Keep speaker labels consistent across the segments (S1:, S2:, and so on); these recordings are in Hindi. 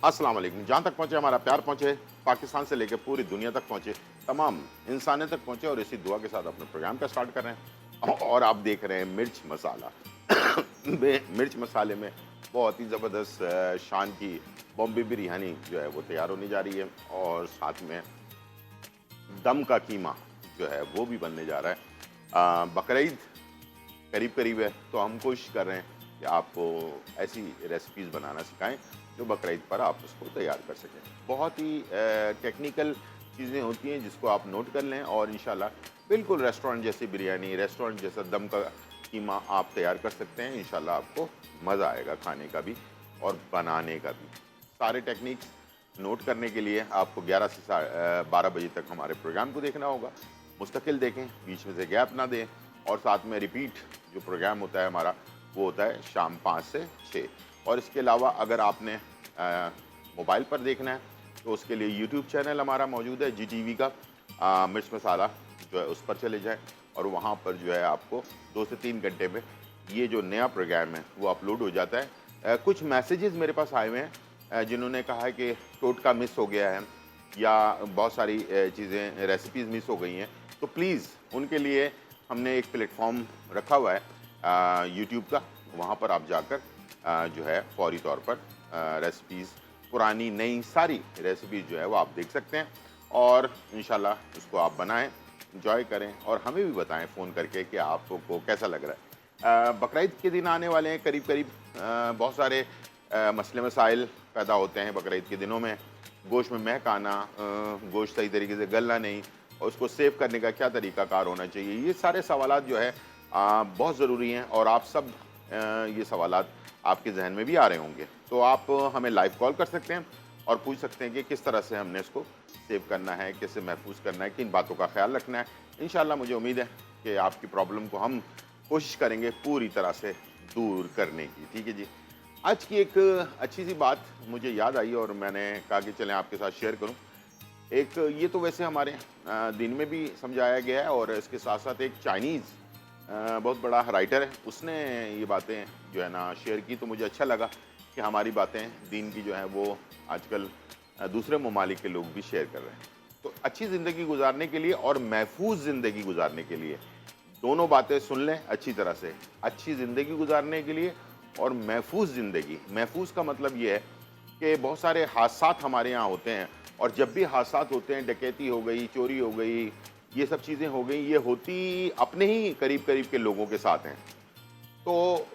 S1: अस्सलाम वालेकुम। जहाँ तक पहुँचे हमारा प्यार पहुँचे, पाकिस्तान से लेकर पूरी दुनिया तक पहुँचे, तमाम इंसानियत तक पहुँचे और इसी दुआ के साथ अपने प्रोग्राम का स्टार्ट कर रहे हैं। और आप देख रहे हैं मिर्च मसाला। मिर्च मसाले में बहुत ही ज़बरदस्त शान की बॉम्बे बिरयानी जो है वो तैयार होने जा रही है और साथ में दम का कीमा जो है वो भी बनने जा रहा है। बकरीद करीब करीब है, तो हम कोशिश कर रहे हैं कि आपको ऐसी रेसिपीज़ बनाना सिखाएं जो बकरीद पर आप उसको तैयार कर सकें। बहुत ही टेक्निकल चीज़ें होती हैं जिसको आप नोट कर लें और इंशाल्लाह बिल्कुल रेस्टोरेंट जैसी बिरयानी, रेस्टोरेंट जैसा दम का कीमा आप तैयार कर सकते हैं। इंशाल्लाह आपको मज़ा आएगा खाने का भी और बनाने का भी। सारे टेक्निक्स नोट करने के लिए आपको 11 से 12 बजे तक हमारे प्रोग्राम को देखना होगा। मुस्तकिल देखें, बीच में से गैप ना दें और साथ में रिपीट जो प्रोग्राम होता है हमारा वो होता है शाम 5 से 6। और इसके अलावा अगर आपने मोबाइल पर देखना है तो उसके लिए यूट्यूब चैनल हमारा मौजूद है GTV का, मिर्च मसाला जो है उस पर चले जाएं और वहाँ पर जो है आपको 2 से 3 घंटे में ये जो नया प्रोग्राम है वो अपलोड हो जाता है। कुछ मैसेजेस मेरे पास आए हुए हैं जिन्होंने कहा है कि टोटका मिस हो गया है या बहुत सारी चीज़ें रेसिपीज़ मिस हो गई हैं, तो प्लीज़ उनके लिए हमने एक प्लेटफॉर्म रखा हुआ है यूट्यूब का। वहाँ पर आप जाकर जो है फौरी तौर पर रेसिपीज़ पुरानी नई सारी रेसिपीज़ जो है वो आप देख सकते हैं और इंशाल्लाह उसको आप बनाएं, इंजॉय करें और हमें भी बताएं फ़ोन करके कि आपको कैसा लग रहा है। बकरीद के दिन आने वाले हैं, करीब करीब बहुत सारे मसले मसाइल पैदा होते हैं बकरीद के दिनों में। गोश्त में महक आना, गोश्त सही तरीके से गलना नहीं और उसको सेव करने का क्या तरीक़ाकार होना चाहिए, ये सारे सवालात जो है बहुत ज़रूरी हैं और आप सब ये सवालात आपके जहन में भी आ रहे होंगे। तो आप हमें लाइव कॉल कर सकते हैं और पूछ सकते हैं कि किस तरह से हमने इसको सेव करना है, कैसे महफूज करना है, किन बातों का ख्याल रखना है। इंशाल्लाह मुझे उम्मीद है कि आपकी प्रॉब्लम को हम कोशिश करेंगे पूरी तरह से दूर करने की। ठीक है जी। आज की एक अच्छी सी बात मुझे याद आई और मैंने कहा कि चलें आपके साथ शेयर करूं। एक ये तो वैसे हमारे दिन में भी समझाया गया है और इसके साथ साथ एक चाइनीज़ बहुत बड़ा राइटर है, उसने ये बातें जो है ना शेयर की, तो मुझे अच्छा लगा कि हमारी बातें दीन की जो है वो आजकल दूसरे ममालिक के लोग भी शेयर कर रहे हैं। तो अच्छी ज़िंदगी गुजारने के लिए और महफूज ज़िंदगी गुजारने के लिए दोनों बातें सुन लें अच्छी तरह से। अच्छी ज़िंदगी गुजारने के लिए और महफूज ज़िंदगी, महफूज का मतलब ये है कि बहुत सारे हादसात हमारे यहाँ होते हैं और जब भी हादसात होते हैं, डकैती हो गई, चोरी हो गई, ये सब चीज़ें हो गई, ये होती अपने ही करीब करीब के लोगों के साथ हैं। तो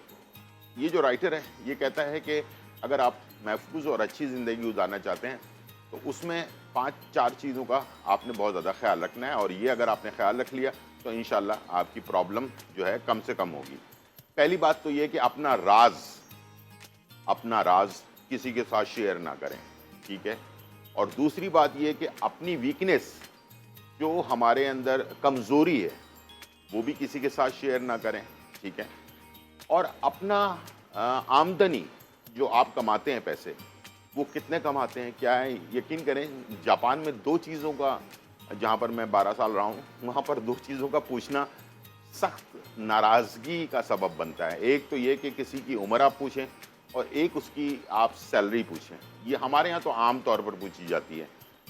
S1: ये जो राइटर है ये कहता है कि अगर आप महफूज और अच्छी ज़िंदगी गुजारना चाहते हैं तो उसमें 5-4 चीज़ों का आपने बहुत ज़्यादा ख्याल रखना है और ये अगर आपने ख्याल रख लिया तो इंशाल्लाह आपकी प्रॉब्लम जो है कम से कम होगी। पहली बात तो ये कि अपना राज किसी के साथ शेयर ना करें, ठीक है। और दूसरी बात ये कि अपनी वीकनेस, जो हमारे अंदर कमज़ोरी है, वो भी किसी के साथ शेयर ना करें, ठीक है। और अपना आमदनी जो आप कमाते हैं पैसे, वो कितने कमाते हैं, क्या है, यकीन करें जापान में 2 चीज़ों का, जहाँ पर मैं 12 साल रहा हूँ, वहाँ पर 2 चीज़ों का पूछना सख्त नाराज़गी का सबब बनता है। एक तो ये कि किसी की उम्र आप पूछें और एक उसकी आप सैलरी पूछें। ये हमारे यहाँ तो आम तौर पर पूछी जाती है,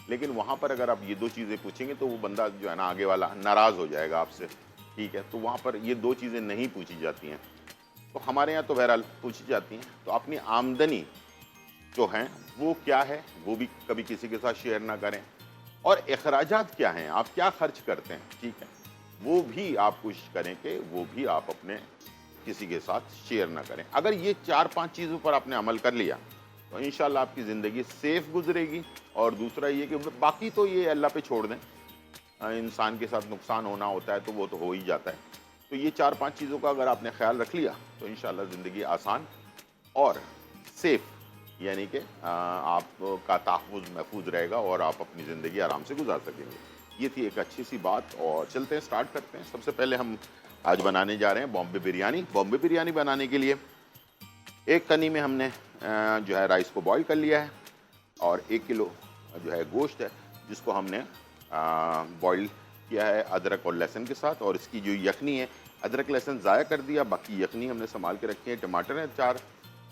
S1: लेकिन वहाँ पर अगर आप ये 2 चीज़ें पूछेंगे तो वो बंदा जो है ना आगे वाला नाराज़ हो जाएगा आपसे, ठीक है। तो वहाँ पर ये 2 चीज़ें नहीं पूछी जाती हैं, तो हमारे यहाँ तो बहरहाल पूछी जाती हैं। तो अपनी आमदनी जो हैं वो क्या है वो भी कभी किसी के साथ शेयर ना करें और अखराजात क्या हैं, आप क्या खर्च करते हैं, ठीक है, वो भी आप कोशिश करें कि वो भी आप अपने किसी के साथ शेयर ना करें। अगर ये 4-5 चीज़ों पर आपने अमल कर लिया तो इंशाल्लाह आपकी ज़िंदगी सेफ गुजरेगी। और दूसरा ये कि बाकी तो ये अल्लाह पे छोड़ दें, इंसान के साथ नुकसान होना होता है तो वो तो हो ही जाता है। तो ये 4-5 चीज़ों का अगर आपने ख्याल रख लिया तो इंशाल्लाह ज़िंदगी आसान और सेफ, यानी कि आपका तहफ़्फ़ुज़ महफूज रहेगा और आप अपनी ज़िंदगी आराम से गुजार सकेंगे। ये थी एक अच्छी सी बात और चलते हैं, स्टार्ट करते हैं। सबसे पहले हम आज बनाने जा रहे हैं बॉम्बे बिरयानी। बॉम्बे बिरयानी बनाने के लिए 1 कनी में हमने जो है राइस को बॉईल कर लिया है और 1 किलो जो है गोश्त है जिसको हमने बॉईल किया है अदरक और लहसुन के साथ। और इसकी जो यखनी है, अदरक लहसुन ज़ाया कर दिया, बाकी यखनी हमने संभाल के रखी है। टमाटर है 4,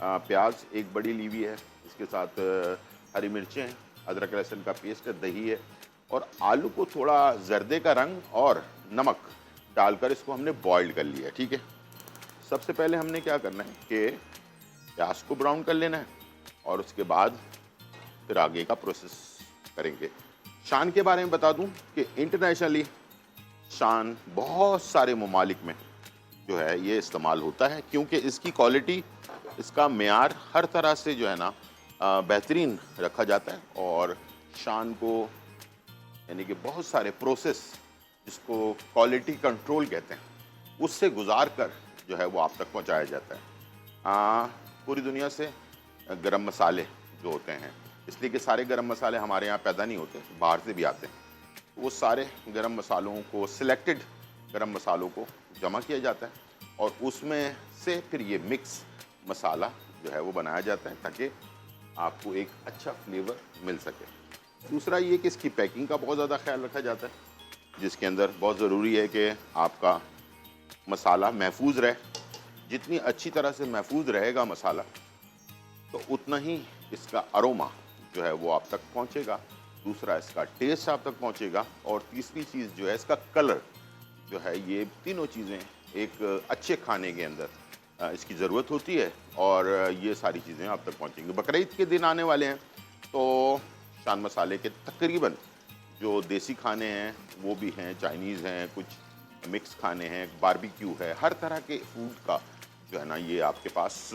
S1: प्याज 1 बड़ी ली हुई है, इसके साथ हरी मिर्चें हैं, अदरक लहसुन का पेस्ट है, दही है और आलू को थोड़ा जर्दे का रंग और नमक डालकर इसको हमने बॉइल्ड कर लिया है। ठीक है, सबसे पहले हमने क्या करना है कि प्याज को ब्राउन कर लेना है और उसके बाद फिर आगे का प्रोसेस करेंगे। शान के बारे में बता दूं कि इंटरनेशनली शान बहुत सारे ममालिक में जो है ये इस्तेमाल होता है, क्योंकि इसकी क्वालिटी, इसका मेयार हर तरह से जो है ना बेहतरीन रखा जाता है। और शान को यानी कि बहुत सारे प्रोसेस, जिसको क्वालिटी कंट्रोल कहते हैं, उससे गुजार कर जो है वो आप तक पहुंचाया जाता है। पूरी दुनिया से गरम मसाले जो होते हैं, इसलिए कि सारे गरम मसाले हमारे यहाँ पैदा नहीं होते, बाहर से भी आते हैं, वो सारे गरम मसालों को, सिलेक्टेड गरम मसालों को जमा किया जाता है और उसमें से फिर ये मिक्स मसाला जो है वो बनाया जाता है ताकि आपको एक अच्छा फ्लेवर मिल सके। दूसरा ये कि इसकी पैकिंग का बहुत ज़्यादा ख्याल रखा जाता है, जिसके अंदर बहुत ज़रूरी है कि आपका मसाला महफूज रहे। जितनी अच्छी तरह से महफूज रहेगा मसाला, तो उतना ही इसका अरोमा जो है वो आप तक पहुंचेगा, दूसरा इसका टेस्ट आप तक पहुंचेगा और तीसरी चीज़ जो है इसका कलर जो है। ये तीनों चीज़ें एक अच्छे खाने के अंदर इसकी ज़रूरत होती है और ये सारी चीज़ें आप तक पहुंचेंगी। बकरीद के दिन आने वाले हैं तो शान मसाले के तकरीबन जो देसी खाने हैं वो भी हैं, चाइनीज़ हैं, कुछ मिक्स खाने हैं, बारबेक्यू है, हर तरह के फूड का जो है ना ये आपके पास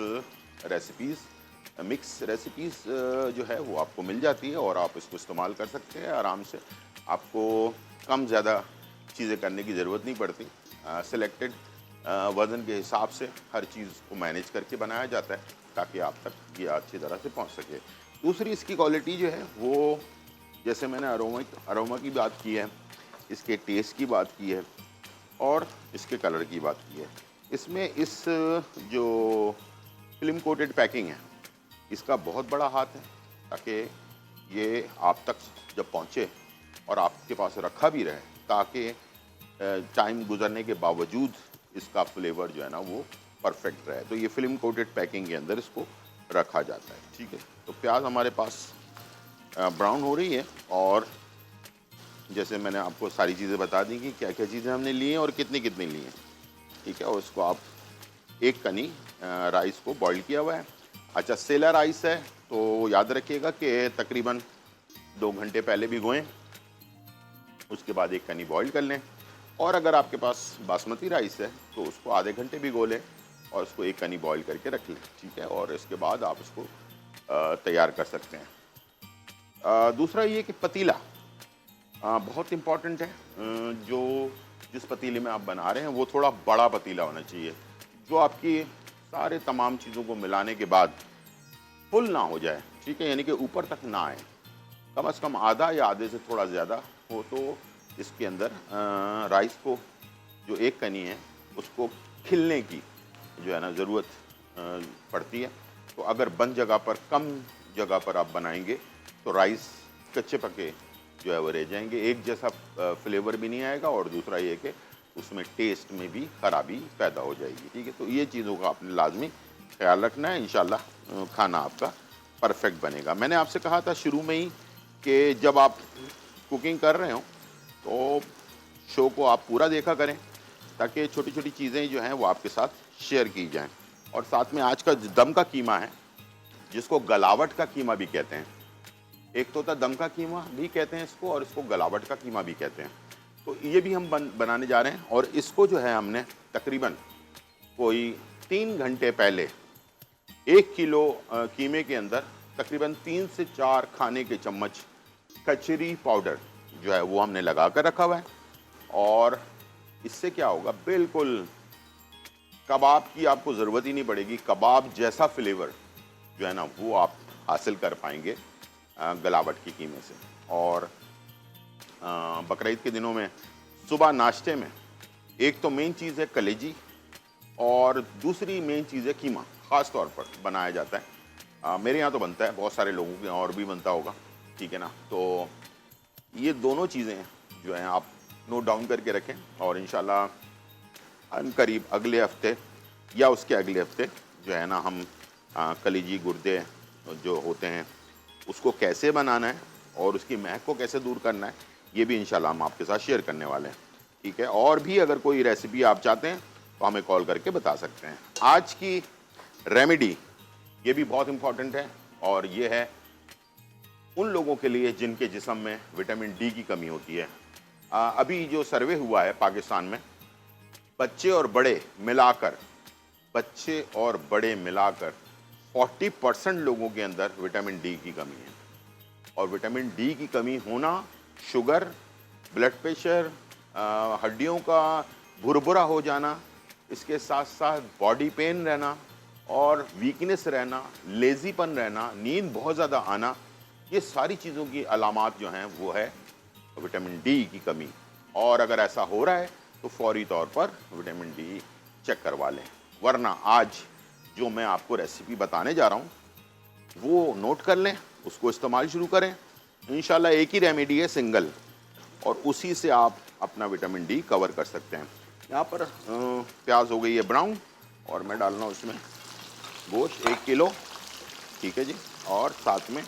S1: रेसिपीज़, मिक्स रेसिपीज़ जो है वो आपको मिल जाती है और आप इसको इस्तेमाल कर सकते हैं आराम से। आपको कम ज़्यादा चीज़ें करने की ज़रूरत नहीं पड़ती। सिलेक्टेड वज़न के हिसाब से हर चीज़ को मैनेज करके बनाया जाता है ताकि आप तक ये अच्छी तरह से पहुंच सके। दूसरी इसकी क्वालिटी जो है वो, जैसे मैंने अरोमा की बात की है, इसके टेस्ट की बात की है और इसके कलर की बात की है। इसमें इस जो फिल्म कोटेड पैकिंग है इसका बहुत बड़ा हाथ है ताकि ये आप तक जब पहुँचे और आपके पास रखा भी रहे, ताकि टाइम गुजरने के बावजूद इसका फ्लेवर जो है ना वो परफेक्ट रहे। तो ये फिल्म कोटेड पैकिंग के अंदर इसको रखा जाता है। ठीक है, तो प्याज हमारे पास ब्राउन हो रही है और जैसे मैंने आपको सारी चीज़ें बता दी कि क्या क्या चीज़ें हमने ली हैं और कितनी कितनी ली हैं। ठीक है, और इसको आप एक कनी राइस को बॉईल किया हुआ है। अच्छा, सेला राइस है तो याद रखिएगा कि तकरीबन 2 घंटे पहले भिगोएं, उसके बाद एक कनी बॉईल कर लें। और अगर आपके पास बासमती राइस है तो उसको आधे घंटे भिगो लें और उसको एक कनी बॉईल करके रख लें। ठीक है, और इसके बाद आप इसको तैयार कर सकते हैं। दूसरा ये कि पतीला बहुत इम्पॉर्टेंट है। जो जिस पतीले में आप बना रहे हैं वो थोड़ा बड़ा पतीला होना चाहिए, जो आपकी सारे तमाम चीज़ों को मिलाने के बाद फुल ना हो जाए। ठीक है, यानी कि ऊपर तक ना आए, कम से कम आधा या आधे से थोड़ा ज़्यादा हो, तो इसके अंदर राइस को जो एक कनी है उसको खिलने की जो है ना ज़रूरत पड़ती है। तो अगर बंद जगह पर, कम जगह पर आप बनाएंगे तो राइस कच्चे पके जो है वो रह जाएंगे, एक जैसा फ्लेवर भी नहीं आएगा और दूसरा ये कि उसमें टेस्ट में भी खराबी पैदा हो जाएगी। ठीक है, तो ये चीज़ों का आपने लाजमी ख्याल रखना है, इंशाल्लाह खाना आपका परफेक्ट बनेगा। मैंने आपसे कहा था शुरू में ही कि जब आप कुकिंग कर रहे हो तो शो को आप पूरा देखा करें ताकि छोटी छोटी चीज़ें जो हैं वो आपके साथ शेयर की जाएं। और साथ में आज का दम का कीमा है, जिसको गलावट का कीमा भी कहते हैं। एक तो होता दम का कीमा भी कहते हैं इसको, और इसको गलावट का कीमा भी कहते हैं। तो ये भी हम बनाने जा रहे हैं और इसको जो है हमने तकरीबन कोई 3 घंटे पहले 1 किलो कीमे के अंदर तकरीबन 3 से 4 खाने के चम्मच कचरी पाउडर जो है वो हमने लगा कर रखा हुआ है। और इससे क्या होगा, बिल्कुल कबाब की आपको ज़रूरत ही नहीं पड़ेगी। कबाब जैसा फ्लेवर जो है ना वो आप हासिल कर पाएंगे गलावट की कीमे से। और बकरीद के दिनों में सुबह नाश्ते में एक तो मेन चीज़ है कलेजी और दूसरी मेन चीज़ है कीमा, ख़ास तौर पर बनाया जाता है। मेरे यहाँ तो बनता है, बहुत सारे लोगों के यहाँ और भी बनता होगा। ठीक है ना, तो ये दोनों चीज़ें जो हैं आप नोट डाउन करके रखें और इंशाल्लाह करीब अगले हफ्ते या उसके अगले हफ्ते जो है ना हम कलेजी गुर्दे जो होते हैं उसको कैसे बनाना है और उसकी महक को कैसे दूर करना है, ये भी इंशाल्लाह हम आपके साथ शेयर करने वाले हैं। ठीक है, और भी अगर कोई रेसिपी आप चाहते हैं तो हमें कॉल करके बता सकते हैं। आज की रेमेडी ये भी बहुत इंपॉर्टेंट है, और ये है उन लोगों के लिए जिनके जिस्म में विटामिन डी की कमी होती है। अभी जो सर्वे हुआ है पाकिस्तान में, बच्चे और बड़े मिलाकर 40% लोगों के अंदर विटामिन डी की कमी है। और विटामिन डी की कमी होना शुगर, ब्लड प्रेशर, हड्डियों का भुरभुरा हो जाना, इसके साथ साथ बॉडी पेन रहना और वीकनेस रहना, लेजीपन रहना, नींद बहुत ज़्यादा आना, ये सारी चीज़ों की अलामात जो हैं वो है विटामिन डी की कमी। और अगर ऐसा हो रहा है तो फौरी तौर पर विटामिन डी चेक करवा लें, वरना आज जो मैं आपको रेसिपी बताने जा रहा हूँ वो नोट कर लें, उसको इस्तेमाल शुरू करें। इंशाल्लाह एक ही रेमेडी है सिंगल, और उसी से आप अपना विटामिन डी कवर कर सकते हैं। यहाँ पर प्याज हो गई है ब्राउन, और मैं डाल रहा हूँ इसमें गोश्त 1 किलो। ठीक है जी, और साथ में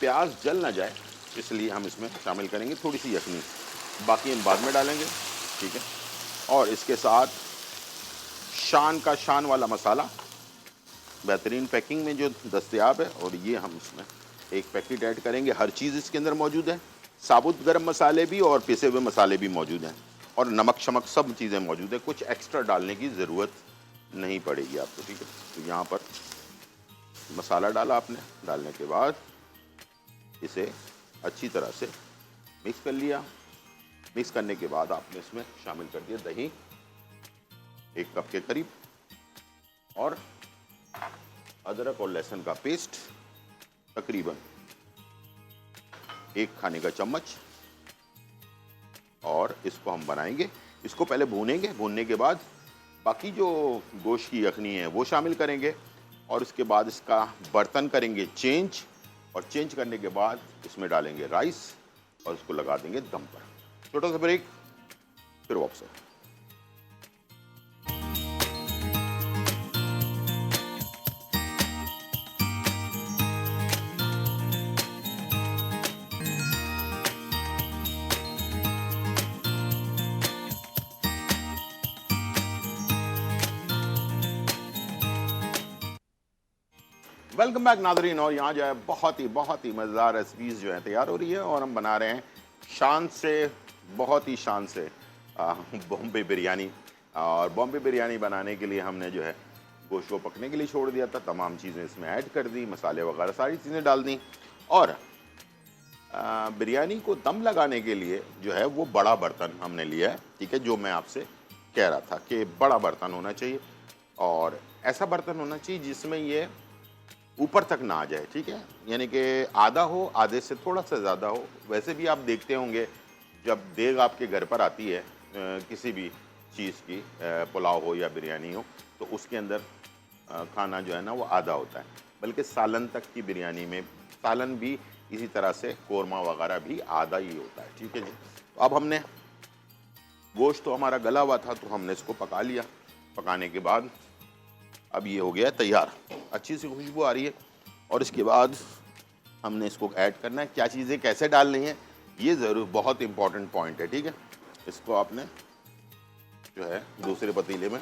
S1: प्याज जल ना जाए इसलिए हम इसमें शामिल करेंगे थोड़ी सी यखनी, बाकी हम बाद में डालेंगे। ठीक है, और इसके साथ शान वाला मसाला बेहतरीन पैकिंग में जो दस्तयाब है, और ये हम इसमें एक पैकेट ऐड करेंगे। हर चीज़ इसके अंदर मौजूद है, साबुत गरम मसाले भी और पिसे हुए मसाले भी मौजूद हैं, और नमक शमक सब चीज़ें मौजूद है, कुछ एक्स्ट्रा डालने की ज़रूरत नहीं पड़ेगी आपको। ठीक है, तो यहाँ पर मसाला डाला आपने, डालने के बाद इसे अच्छी तरह से मिक्स कर लिया। मिक्स करने के बाद आपने इसमें शामिल कर दिया दही 1 कप के करीब, और अदरक और लहसुन का पेस्ट तकरीबन 1 खाने का चम्मच, और इसको हम बनाएंगे। इसको पहले भूनेंगे, भूनने के बाद बाकी जो गोश्त की यखनी है वो शामिल करेंगे, और उसके बाद इसका बर्तन करेंगे चेंज, और चेंज करने के बाद इसमें डालेंगे राइस और इसको लगा देंगे दम पर। छोटा सा ब्रेक, फिर वापस। वेलकम बैक नादरीन, और यहाँ जो है बहुत ही मज़ेदार रेसिपीज़ जो है तैयार हो रही है, और हम बना रहे हैं शान से, बहुत ही शान से बॉम्बे बिरयानी। और बॉम्बे बिरयानी बनाने के लिए हमने जो है गोश्त को पकने के लिए छोड़ दिया था, तमाम चीज़ें इसमें ऐड कर दी, मसाले वगैरह सारी चीज़ें डाल दी, और बिरयानी को दम लगाने के लिए जो है वो बड़ा बर्तन हमने लिया है। ठीक है, जो मैं आपसे कह रहा था कि बड़ा बर्तन होना चाहिए, और ऐसा बर्तन होना चाहिए जिसमें ये ऊपर तक ना आ जाए। ठीक है, यानी कि आधा हो, आधे से थोड़ा सा ज़्यादा हो। वैसे भी आप देखते होंगे जब देग आपके घर पर आती है किसी भी चीज़ की, पुलाव हो या बिरयानी हो, तो उसके अंदर खाना जो है ना वो आधा होता है, बल्कि सालन तक की बिरयानी में सालन भी इसी तरह से, कोरमा वगैरह भी आधा ही होता है। ठीक है जी, तो अब हमने गोश्त तो हमारा गला हुआ था, तो हमने इसको पका लिया। पकाने के बाद अब ये हो गया तैयार, अच्छी सी खुशबू आ रही है, और इसके बाद हमने इसको ऐड करना है। क्या चीज़ें कैसे डालनी है ये ज़रूर बहुत इंपॉर्टेंट पॉइंट है। ठीक है, इसको आपने जो है दूसरे पतीले में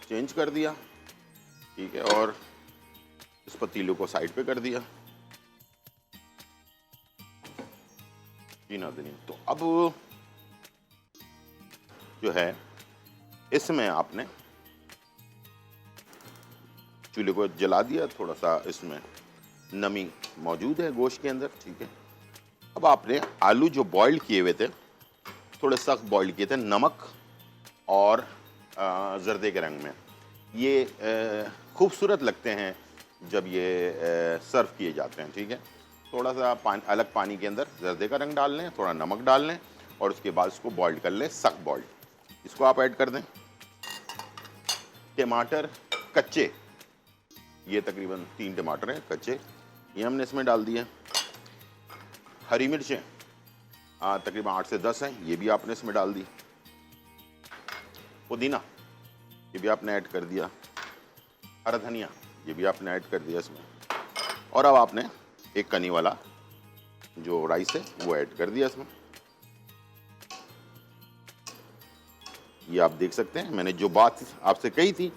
S1: चेंज कर दिया। ठीक है, और इस पतीले को साइड पे कर दिया। जी नाज़रीन, तो अब जो है इसमें आपने चूल्हे को जला दिया, थोड़ा सा इसमें नमी मौजूद है गोश्त के अंदर। ठीक है, अब आपने आलू जो बॉईल किए हुए थे, थोड़े सख्त बॉईल किए थे, नमक और जर्दे के रंग में, ये खूबसूरत लगते हैं जब ये सर्व किए जाते हैं। ठीक है, थोड़ा सा अलग पानी के अंदर जर्दे का रंग डाल लें, थोड़ा नमक डाल लें, और उसके बाद इसको बॉईल कर लें, सख्त बॉइल्ड। इसको आप ऐड कर दें। टमाटर कच्चे, ये तकरीबन 3 टमाटर हैं कच्चे, ये हमने इसमें डाल दिए। हरी मिर्चें तकरीबन 8 से 10 हैं, ये भी आपने इसमें डाल दी। पुदीना ये भी आपने ऐड कर दिया। हरा धनिया ये भी आपने ऐड कर दिया इसमें। और अब आपने एक कनी वाला जो राइस है वो ऐड कर दिया इसमें। ये आप देख सकते हैं मैंने जो बात आपसे कही थी,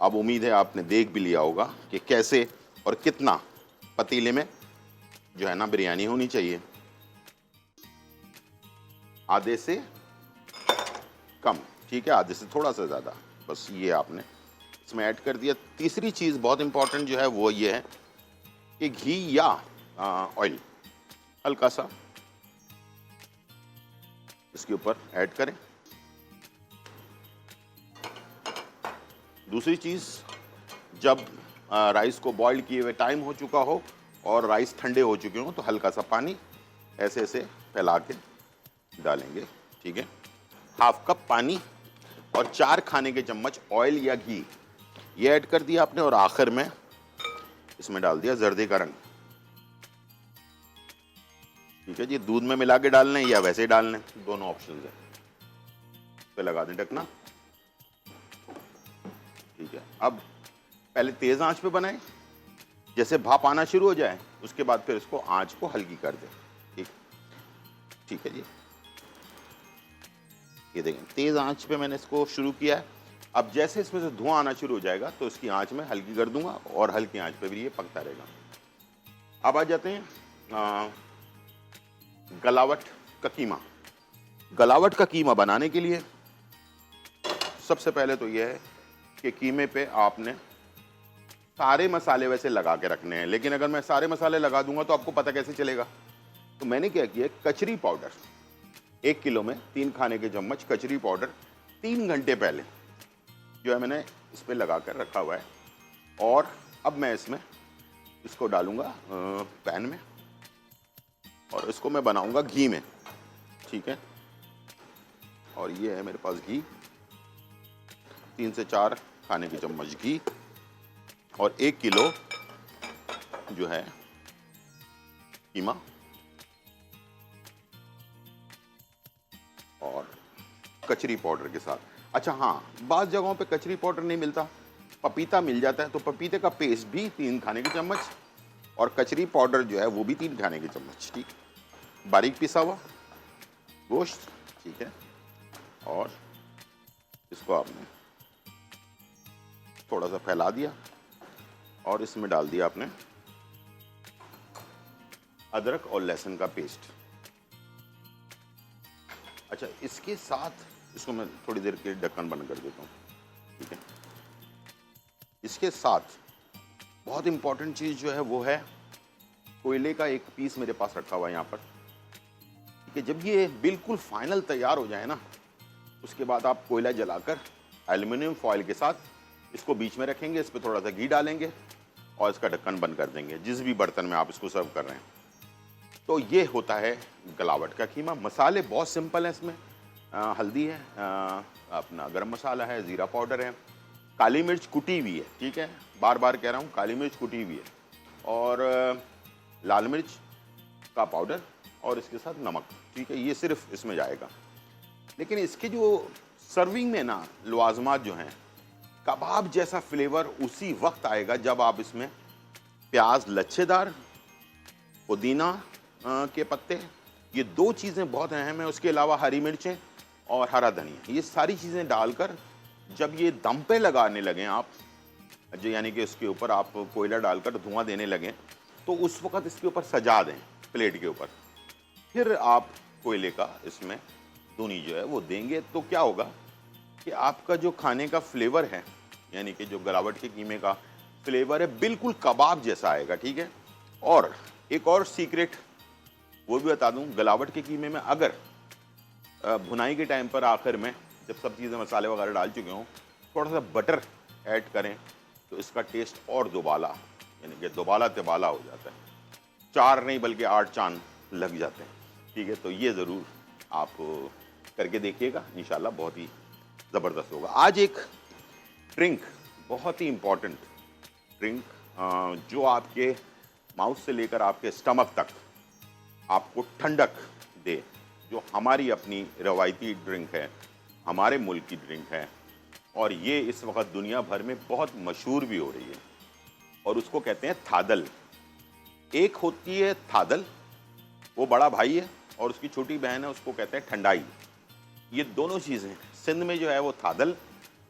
S1: अब उम्मीद है आपने देख भी लिया होगा कि कैसे और कितना पतीले में जो है ना बिरयानी होनी चाहिए। आधे से कम, ठीक है, आधे से थोड़ा सा ज़्यादा, बस ये आपने इसमें ऐड कर दिया। तीसरी चीज़ बहुत इंपॉर्टेंट जो है वो ये है कि घी या ऑयल हल्का सा इसके ऊपर ऐड करें। दूसरी चीज़, जब राइस को बॉईल किए हुए टाइम हो चुका हो और राइस ठंडे हो चुके हों तो हल्का सा पानी ऐसे ऐसे फैला के डालेंगे, ठीक है। हाफ कप पानी और 4 खाने के चम्मच ऑयल या घी ये ऐड कर दिया आपने, और आखिर में इसमें डाल दिया जर्दे का रंग, ठीक है जी। दूध में मिला के डालना है या वैसे ही डालना है, दोनों ऑप्शन है। पे लगा दें ढकना, ठीक है। अब पहले तेज आंच पे बनाएं, जैसे भाप आना शुरू हो जाए उसके बाद फिर इसको आंच को हल्की कर दें, ठीक, ठीक है जी। ये देखें तेज आंच पे मैंने इसको शुरू किया है। अब जैसे इसमें से धुआं आना शुरू हो जाएगा तो इसकी आंच में हल्की कर दूंगा और हल्की आंच पे भी ये पकता रहेगा। अब आ जाते हैं गलावट का कीमा। गलावट का कीमा बनाने के लिए सबसे पहले तो यह है कि कीमे पे आपने सारे मसाले वैसे लगा के रखने हैं, लेकिन अगर मैं सारे मसाले लगा दूंगा तो आपको पता कैसे चलेगा। तो मैंने क्या किया, कचरी पाउडर 1 किलो में 3 खाने के चम्मच कचरी पाउडर 3 घंटे पहले जो है मैंने इस पर लगा कर रखा हुआ है। और अब मैं इसमें इसको डालूंगा पैन में और इसको मैं बनाऊंगा घी में, ठीक है। और ये है मेरे पास घी, 3 से 4 खाने के चम्मच घी और 1 किलो जो है कीमा और कचरी पाउडर के साथ। अच्छा हाँ, बाज़ जगहों पे कचरी पाउडर नहीं मिलता, पपीता मिल जाता है, तो पपीते का पेस्ट भी 3 खाने के चम्मच और कचरी पाउडर जो है वो भी 3 खाने के चम्मच, ठीक। बारीक पिसा हुआ गोश्त, ठीक है। और इसको आपने थोड़ा सा फैला दिया और इसमें डाल दिया आपने अदरक और लहसुन का पेस्ट। अच्छा, इसके साथ इसको मैं थोड़ी देर के ढक्कन बंद कर देता हूँ, ठीक है। इसके साथ बहुत इंपॉर्टेंट चीज़ जो है वो है कोयले का एक पीस मेरे पास रखा हुआ है यहाँ पर, कि जब ये बिल्कुल फाइनल तैयार हो जाए ना उसके बाद आप कोयला जलाकर एल्युमिनियम फॉयल के साथ इसको बीच में रखेंगे, इस पर थोड़ा सा घी डालेंगे और इसका ढक्कन बंद कर देंगे, जिस भी बर्तन में आप इसको सर्व कर रहे हैं। तो ये होता है गलावट का कीमा। मसाले बहुत सिंपल हैं इसमें, हल्दी है, अपना गरम मसाला है, ज़ीरा पाउडर है, काली मिर्च कुटी हुई है, ठीक है, बार बार कह रहा हूँ काली मिर्च कुटी हुई है, और लाल मिर्च का पाउडर और इसके साथ नमक, ठीक है। ये सिर्फ इसमें जाएगा। लेकिन इसके जो सर्विंग में ना लवाजमात जो हैं, कबाब जैसा फ्लेवर उसी वक्त आएगा जब आप इसमें प्याज लच्छेदार, पुदीना के पत्ते, ये 2 चीज़ें बहुत अहम है, उसके अलावा हरी मिर्चें और हरा धनिया, ये सारी चीज़ें डालकर जब ये दम पे लगाने लगें आप, जो यानी कि उसके ऊपर आप कोयला डालकर धुआं देने लगें, तो उस वक़्त इसके ऊपर सजा दें प्लेट के ऊपर, फिर आप कोयले का इसमें धुनी जो है वो देंगे। तो क्या होगा कि आपका जो खाने का फ्लेवर है, यानी कि जो गलावट के कीमे का फ्लेवर है, बिल्कुल कबाब जैसा आएगा, ठीक है। और एक और सीक्रेट वो भी बता दूं, गलावट के कीमे में अगर भुनाई के टाइम पर आखिर में जब सब चीज़ें मसाले वगैरह डाल चुके हों, थोड़ा सा बटर ऐड करें तो इसका टेस्ट और दोबाला, यानी कि दोबाला तिबाला हो जाता है। 4 नहीं बल्कि 8 चांद लग जाते हैं, ठीक है। तो ये ज़रूर आप करके देखिएगा, इंशाल्लाह बहुत ही ज़बरदस्त होगा। आज एक ड्रिंक, बहुत ही इम्पॉर्टेंट ड्रिंक, जो आपके माउथ से लेकर आपके स्टमक तक आपको ठंडक दे, जो हमारी अपनी रवायती ड्रिंक है, हमारे मुल्क की ड्रिंक है, और ये इस वक्त दुनिया भर में बहुत मशहूर भी हो रही है, और उसको कहते हैं थादल। एक होती है थादल, वो बड़ा भाई है, और उसकी छोटी बहन है, उसको कहते हैं ठंडाई। ये दोनों चीज़ें सिंध में जो है वो थादल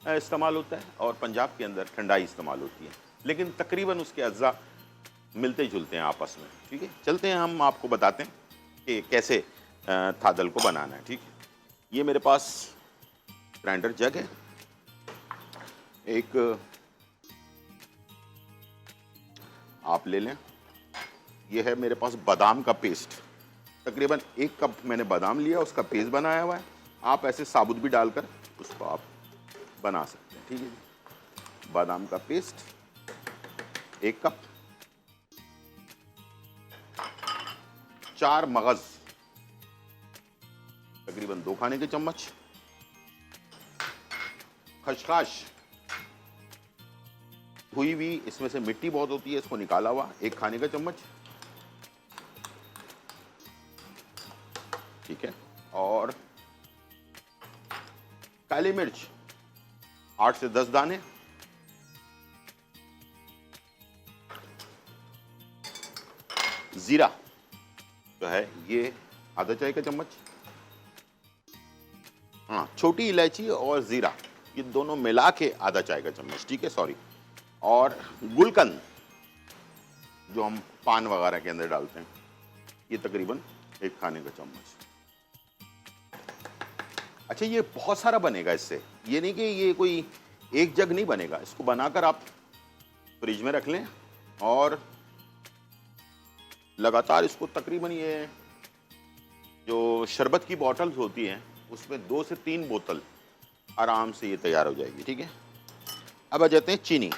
S1: इस्तेमाल होता है और पंजाब के अंदर ठंडाई इस्तेमाल होती है, लेकिन तकरीबन उसके अज्जा मिलते जुलते हैं आपस में। ठीक है, चलते हैं, हम आपको बताते हैं कि कैसे थादल को बनाना है। ठीक है, ये मेरे पास ग्राइंडर जग है, एक आप ले लें। ये है मेरे पास बादाम का पेस्ट, तकरीबन 1 कप मैंने बादाम लिया, उसका पेस्ट बनाया हुआ है। आप ऐसे साबुत भी डालकर उसको आप बना सकते हैं। ठीक है जी, बादाम का पेस्ट 1 कप, 4 मगज तकरीबन 2 खाने के चम्मच, खसखस हुई हुई, इसमें से मिट्टी बहुत होती है, इसको निकाला हुआ 1 खाने का चम्मच। ठीक है, और काली मिर्च 8 से 10 दाने, जीरा जो है ये आधा चाय का चम्मच, हाँ छोटी इलायची और जीरा ये दोनों मिला के आधा चाय का चम्मच। ठीक है, सॉरी, और गुलकंद जो हम पान वगैरह के अंदर डालते हैं, ये तकरीबन 1 खाने का चम्मच। अच्छा, ये बहुत सारा बनेगा इससे, ये नहीं कि ये कोई एक जग नहीं बनेगा। इसको बनाकर आप फ्रिज में रख लें और लगातार इसको तकरीबन, ये जो शरबत की बॉटल्स होती हैं उसमें 2 से 3 बोतल आराम से ये तैयार हो जाएगी। ठीक है, अब आ जाते हैं चीनी।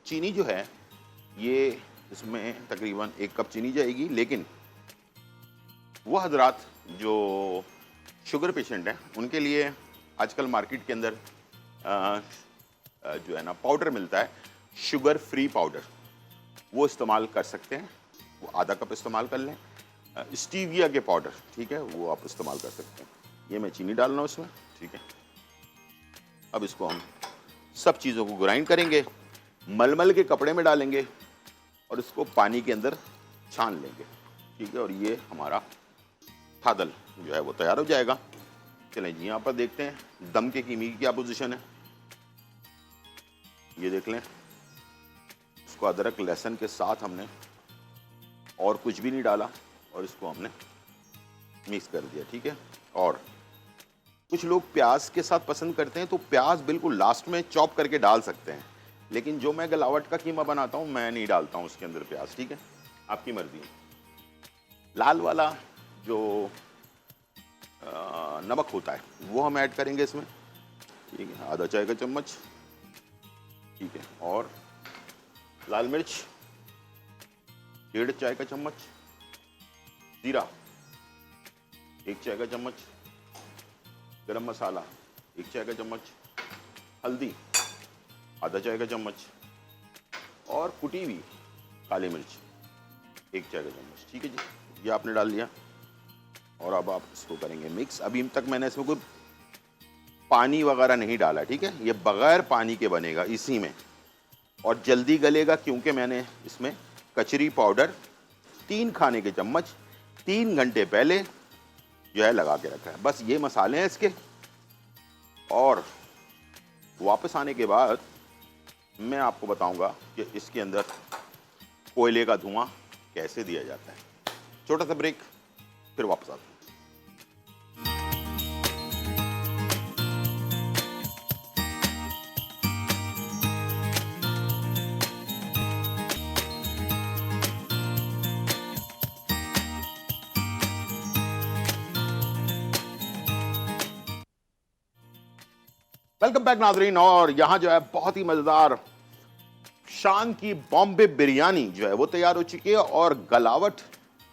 S1: चीनी जो है ये इसमें तकरीबन 1 कप चीनी जाएगी, लेकिन वो हजरात जो शुगर पेशेंट हैं उनके लिए आजकल मार्केट के अंदर जो है ना पाउडर मिलता है, शुगर फ्री पाउडर, वो इस्तेमाल कर सकते हैं। वो आधा कप इस्तेमाल कर लें। स्टीविया के पाउडर, ठीक है, वो आप इस्तेमाल कर सकते हैं। ये मैं चीनी डाल रहा हूँ इसमें। ठीक है, अब इसको हम सब चीज़ों को ग्राइंड करेंगे, मलमल के कपड़े में डालेंगे और इसको पानी के अंदर छान लेंगे। ठीक है, और ये हमारा थादल जो है वो तैयार हो जाएगा। चलें जी, यहाँ पर देखते हैं दम के कीमी की क्या पोजीशन है। ये देख लें, इसको अदरक लहसुन के साथ हमने और कुछ भी नहीं डाला और इसको हमने मिक्स कर दिया। ठीक है, और कुछ लोग प्याज के साथ पसंद करते हैं तो प्याज बिल्कुल लास्ट में चॉप करके डाल सकते हैं, लेकिन जो मैं गलावट का कीमा बनाता हूँ मैं नहीं डालता हूँ उसके अंदर प्याज। ठीक है, आपकी मर्जी है। लाल वाला जो नमक होता है वो हम ऐड करेंगे इसमें। ठीक है, आधा चाय का चम्मच। ठीक है, और लाल मिर्च 1.5 चाय का चम्मच, जीरा 1 चाय का चम्मच, गरम मसाला 1 चाय का चम्मच, हल्दी आधा चाय का चम्मच, और कुटी हुई काली मिर्च 1 चाय का चम्मच। ठीक है जी, ये आपने डाल दिया और अब आप इसको करेंगे मिक्स। अभी तक मैंने इसमें कोई पानी वगैरह नहीं डाला। ठीक है, ये बगैर पानी के बनेगा इसी में, और जल्दी गलेगा क्योंकि मैंने इसमें कचरी पाउडर 3 खाने के चम्मच 3 घंटे पहले जो है लगा के रखा है। बस ये मसाले हैं इसके, और वापस आने के बाद मैं आपको बताऊंगा कि इसके अंदर कोयले का धुआं कैसे दिया जाता है। छोटा सा ब्रेक, फिर वापस आते हैं। वेलकम बैक नाजरीन, और यहां जो है बहुत ही मजेदार शान की बॉम्बे बिरयानी जो है वो तैयार हो चुकी है, और गलावट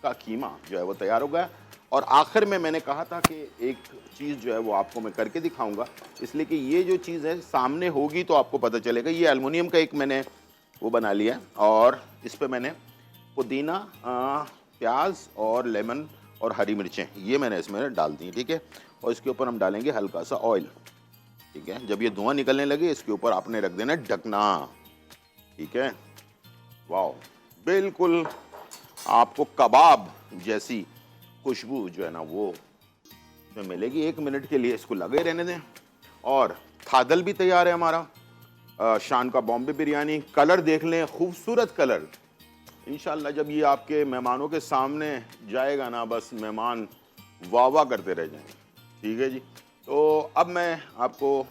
S1: का कीमा जो है वो तैयार हो गया। और आखिर में मैंने कहा था कि एक चीज़ जो है वो आपको मैं करके दिखाऊंगा, इसलिए कि ये जो चीज़ है सामने होगी तो आपको पता चलेगा। ये एल्युमिनियम का एक मैंने वो बना लिया, और इस पर मैंने पुदीना, प्याज और लेमन और हरी मिर्चें ये मैंने इसमें डाल दी। ठीक है, और इसके ऊपर हम डालेंगे हल्का सा ऑयल। ठीक है, जब ये धुआं निकलने लगे इसके ऊपर आपने रख देना ढकना। ठीक है, वाह, बिल्कुल आपको कबाब जैसी खुशबू जो है ना वो तो मिलेगी। 1 मिनट के लिए इसको लगे रहने दें। और थादल भी तैयार है हमारा, शान का बॉम्बे बिरयानी। कलर देख लें, खूबसूरत कलर। इंशाल्लाह जब ये आपके मेहमानों के सामने जाएगा ना, बस मेहमान वाह वाह करते रह जाएंगे। ठीक है जी। तो अब मैं आपको,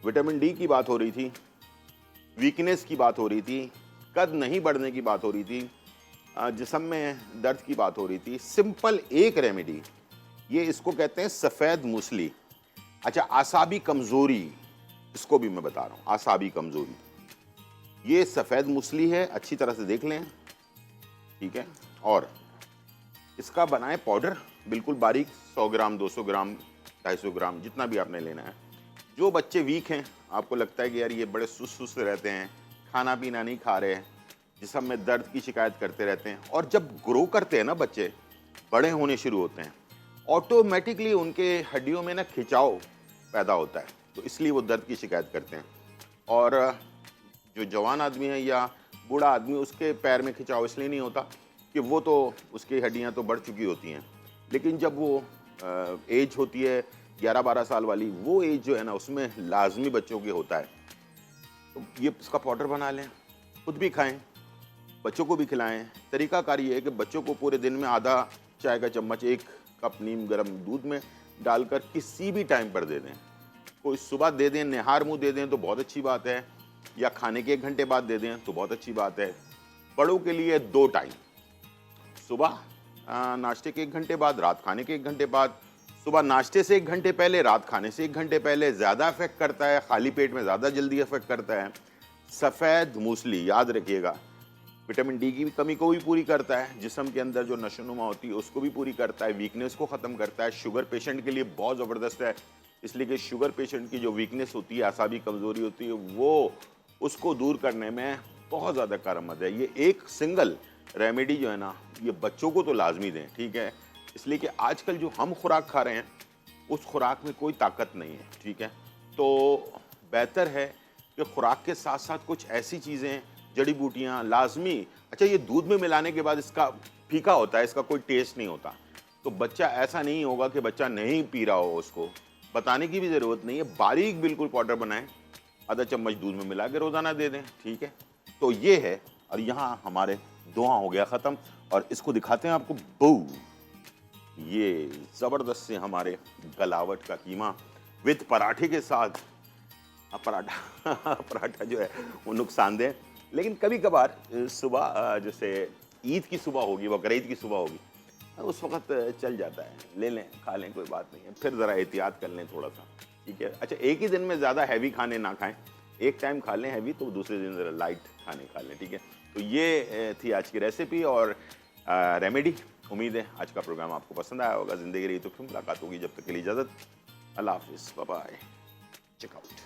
S1: विटामिन डी की बात हो रही थी, वीकनेस की बात हो रही थी, कद नहीं बढ़ने की बात हो रही थी, जिस्म में दर्द की बात हो रही थी। सिंपल एक रेमेडी, ये इसको कहते हैं सफ़ेद मूसली। अच्छा, आसाबी कमज़ोरी, इसको भी मैं बता रहा हूँ, आसाबी कमज़ोरी। ये सफ़ेद मूसली है, अच्छी तरह से देख लें। ठीक है। और इसका बनाएं पाउडर बिल्कुल बारीक, 100 ग्राम, 200 ग्राम, 250 ग्राम, जितना भी आपने लेना है। जो बच्चे वीक हैं, आपको लगता है कि यार ये बड़े सुस्त सुस्त रहते हैं, खाना पीना नहीं खा रहे हैं, जिस्म में दर्द की शिकायत करते रहते हैं, और जब ग्रो करते हैं ना बच्चे, बड़े होने शुरू होते हैं, ऑटोमेटिकली उनके हड्डियों में ना खिंचाव पैदा होता है, तो इसलिए वो दर्द की शिकायत करते हैं। और जो जवान आदमी है या बूढ़ा आदमी, उसके पैर में खिंचाव इसलिए नहीं होता कि वो तो, उसकी हड्डियां तो बढ़ चुकी होती हैं, लेकिन जब वो एज होती है 11-12 साल वाली, वो एज जो है ना, उसमें लाजमी बच्चों की होता है। तो ये इसका पाउडर बना लें, खुद भी खाएं, बच्चों को भी खिलाएं। तरीकाकार ये है कि बच्चों को पूरे दिन में आधा चाय का चम्मच 1 कप नीम गर्म दूध में डालकर किसी भी टाइम पर दे दें। कोई सुबह दे दें, निहार मुँह दे दें तो बहुत अच्छी बात है, या खाने के 1 घंटे बाद दे दें तो बहुत अच्छी बात है। बड़ों के लिए 2 टाइम, सुबह नाश्ते के 1 घंटे बाद, रात खाने के 1 घंटे बाद। सुबह नाश्ते से 1 घंटे पहले, रात खाने से 1 घंटे पहले ज़्यादा इफेक्ट करता है, खाली पेट में ज़्यादा जल्दी इफेक्ट करता है। सफ़ेद मूसली याद रखिएगा, विटामिन डी की भी कमी को भी पूरी करता है, जिस्म के अंदर जो नशोनुमा होती है उसको भी पूरी करता है, वीकनेस को ख़त्म करता है। शुगर पेशेंट के लिए बहुत ज़बरदस्त है, इसलिए कि शुगर पेशेंट की जो वीकनेस होती है, आसाबी कमज़ोरी होती है, वो उसको दूर करने में बहुत ज़्यादा कारआमद है। ये एक सिंगल रेमेडी जो है ना, ये बच्चों को तो लाजमी दें। ठीक है। इसलिए कि आजकल जो हम खुराक खा रहे हैं, उस खुराक में कोई ताकत नहीं है। ठीक है। तो बेहतर है कि खुराक के साथ साथ कुछ ऐसी चीज़ें, जड़ी बूटियाँ लाजमी। अच्छा, ये दूध में मिलाने के बाद इसका फीका होता है, इसका कोई टेस्ट नहीं होता, तो बच्चा, ऐसा नहीं होगा कि बच्चा नहीं पी रहा हो, उसको बताने की भी ज़रूरत नहीं है। बारीक बिल्कुल पाउडर बनाएं, आधा चम्मच दूध में मिला के रोज़ाना दे दें। ठीक है। तो ये है। और यहाँ हमारे दुआ हो गया ख़त्म, और इसको दिखाते हैं आपको। बू, ये ज़बरदस्त से हमारे गलावट का कीमा विद पराठे के साथ। पराठा जो है वो नुकसानदेह, लेकिन कभी कभार सुबह, जैसे ईद की सुबह होगी, बकरीद की सुबह होगी, उस वक्त चल जाता है, ले लें, खा लें, कोई बात नहीं है। फिर ज़रा एहतियात कर लें थोड़ा सा। ठीक है। अच्छा, एक ही दिन में ज़्यादा हैवी खाने ना खाएं, एक टाइम खा लें हैवी, तो दूसरे दिन ज़रा लाइट खाने खा लें। ठीक है। तो ये थी आज की रेसिपी और रेमेडी। उम्मीद है आज का प्रोग्राम आपको पसंद आया होगा। ज़िंदगी रही तो फिर मुलाकात होगी, जब तक के लिए इजाज़त, अल्लाह हाफिज़, बाय बाय, चेक आउट।